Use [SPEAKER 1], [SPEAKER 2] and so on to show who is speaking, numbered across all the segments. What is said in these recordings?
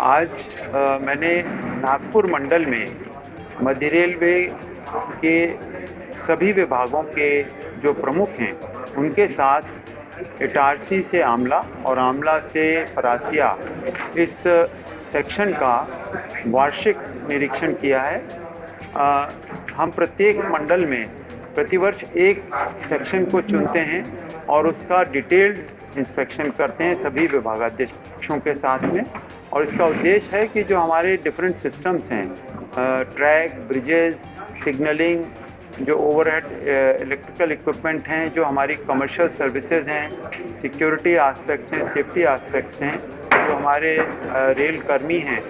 [SPEAKER 1] आज मैंने नागपुर मंडल में मध्य रेलवे के सभी विभागों के जो प्रमुख हैं उनके साथ इटारसी से आमला और आमला से परासिया इस सेक्शन का वार्षिक निरीक्षण किया है। हम प्रत्येक मंडल में प्रतिवर्ष एक सेक्शन को चुनते हैं और उसका डिटेल्ड इंस्पेक्शन करते हैं सभी विभागाध्यक्षों के साथ में। और इसका उद्देश्य है कि जो हमारे डिफरेंट सिस्टम्स हैं, ट्रैक, ब्रिजेस, सिग्नलिंग, जो ओवरहेड इलेक्ट्रिकल इक्विपमेंट हैं, जो हमारी कमर्शियल सर्विसेज हैं, सिक्योरिटी एस्पेक्ट्स हैं, सेफ्टी एस्पेक्ट्स हैं, जो हमारे रेल कर्मी हैं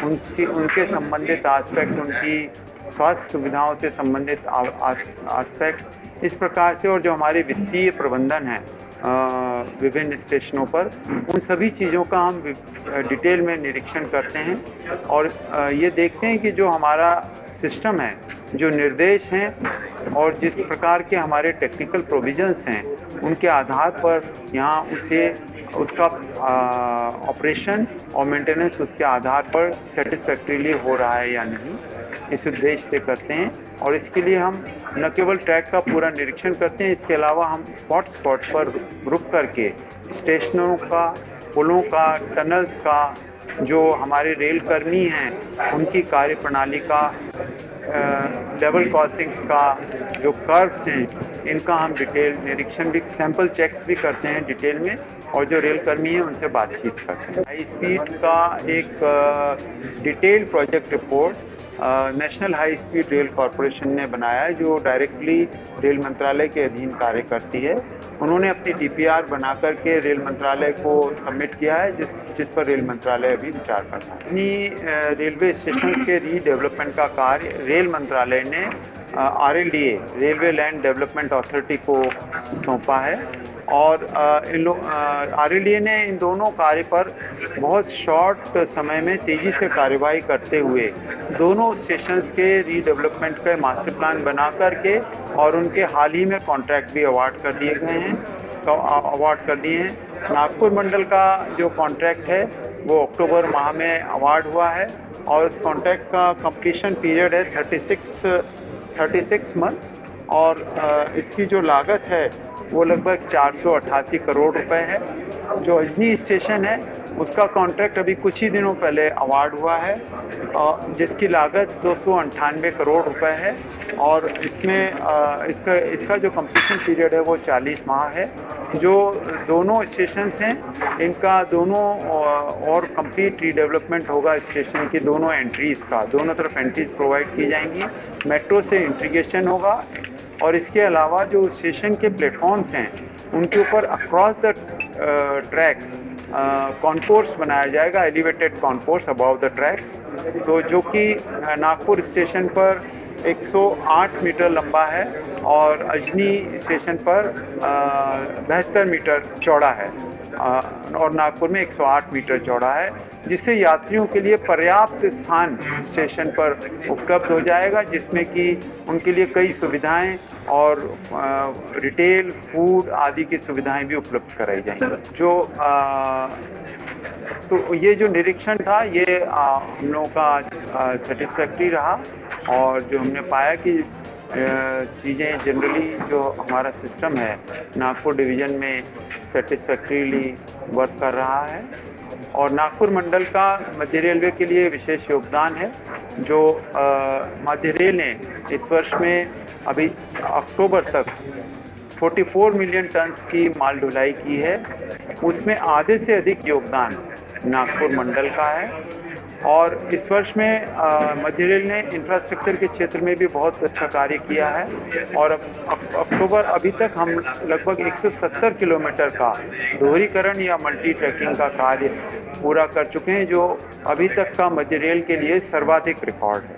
[SPEAKER 1] उनके संबंधित एस्पेक्ट, उनकी स्वास्थ्य सुविधाओं से संबंधित एस्पेक्ट, इस प्रकार से, और जो हमारे वित्तीय प्रबंधन है विभिन्न स्टेशनों पर, उन सभी चीज़ों का हम डिटेल में निरीक्षण करते हैं और ये देखते हैं कि जो हमारा सिस्टम है, जो निर्देश हैं और जिस प्रकार के हमारे टेक्निकल प्रोविजंस हैं, उनके आधार पर यहाँ उसका ऑपरेशन और मेंटेनेंस उसके आधार पर सेटिस्फैक्ट्रीली हो रहा है या नहीं, इस उद्देश्य से करते हैं। और इसके लिए हम न केवल ट्रैक का पूरा निरीक्षण करते हैं, इसके अलावा हम स्पॉट पर रुक करके स्टेशनों का, पुलों का, टनल्स का, जो हमारे रेल कर्मी हैं उनकी कार्य प्रणाली का, लेवल क्रॉसिंग्स का, जो कर्व्स हैं, इनका हम डिटेल निरीक्षण भी, सैंपल चेक्स भी करते हैं डिटेल में, और जो रेल कर्मी हैं उनसे बातचीत करते हैं। हाई स्पीड का एक detail project report national high speed rail corporation ने बनाया है, जो डायरेक्टली रेल मंत्रालय के अधीन कार्य करती है। उन्होंने अपनी डीपीआर बना करके रेल मंत्रालय को सबमिट किया है, जिस पर रेल मंत्रालय अभी विचार कर रहा है। अपनी रेलवे स्टेशन के रीडेवलपमेंट का कार्य रेल मंत्रालय ने RLDA, railway land development authority को सौंपा है और RLDA ने इन दोनों कार्य पर बहुत शॉर्ट समय में तेज़ी से कार्यवाही करते हुए दोनों स्टेशंस के रीडेवलपमेंट का मास्टर प्लान बना करके और उनके हाल ही में कॉन्ट्रैक्ट भी अवार्ड कर दिए गए हैं, नागपुर मंडल का जो कॉन्ट्रैक्ट है वो अक्टूबर माह में अवार्ड हुआ है और उस कॉन्ट्रैक्ट का कंप्लीशन पीरियड है 36 मंथ और इसकी जो लागत है वो लगभग 488 करोड़ रुपए है। जो अजनी स्टेशन है उसका कॉन्ट्रैक्ट अभी कुछ ही दिनों पहले अवार्ड हुआ है जिसकी लागत 298 करोड़ रुपए है और इसमें इसका जो कंप्लीशन पीरियड है वो 40 माह है। जो दोनों स्टेशंस हैं इनका दोनों और कंप्लीट रीडेवलपमेंट होगा। स्टेशन की दोनों एंट्रीज़ का, दोनों तरफ एंट्रीज प्रोवाइड की जाएंगी, मेट्रो से इंटीग्रेशन होगा और इसके अलावा जो स्टेशन के प्लेटफॉर्म्स हैं उनके ऊपर अक्रॉस द ट्रैक कॉन्कोर्स बनाया जाएगा, elevated concourse above the track, तो जो कि नागपुर स्टेशन पर 108 मीटर लंबा है और अजनी स्टेशन पर 72 मीटर चौड़ा है और नागपुर में 108 मीटर चौड़ा है, जिससे यात्रियों के लिए पर्याप्त स्थान स्टेशन पर उपलब्ध हो जाएगा, जिसमें कि उनके लिए कई सुविधाएं और रिटेल, फूड आदि की सुविधाएं भी उपलब्ध कराई जाएंगी। तो ये जो निरीक्षण था ये हम लोगों का सेटिस्फैक्ट्री रहा और जो हमने पाया कि चीज़ें जनरली जो हमारा सिस्टम है नागपुर डिवीज़न में सेटिस्फैक्ट्रीली वर्क कर रहा है और नागपुर मंडल का मध्य रेलवे के लिए विशेष योगदान है। जो मध्य रेल ने इस वर्ष में अभी अक्टूबर तक 44 मिलियन टन की माल ढुलाई की है, उसमें आधे से अधिक योगदान नागपुर मंडल का है और इस वर्ष में मध्य रेल ने इंफ्रास्ट्रक्चर के क्षेत्र में भी बहुत अच्छा कार्य किया है और अक्टूबर अभी तक हम लगभग 170 किलोमीटर का दोहरीकरण या मल्टी ट्रैकिंग का कार्य पूरा कर चुके हैं, जो अभी तक का मध्य रेल के लिए सर्वाधिक रिकॉर्ड है।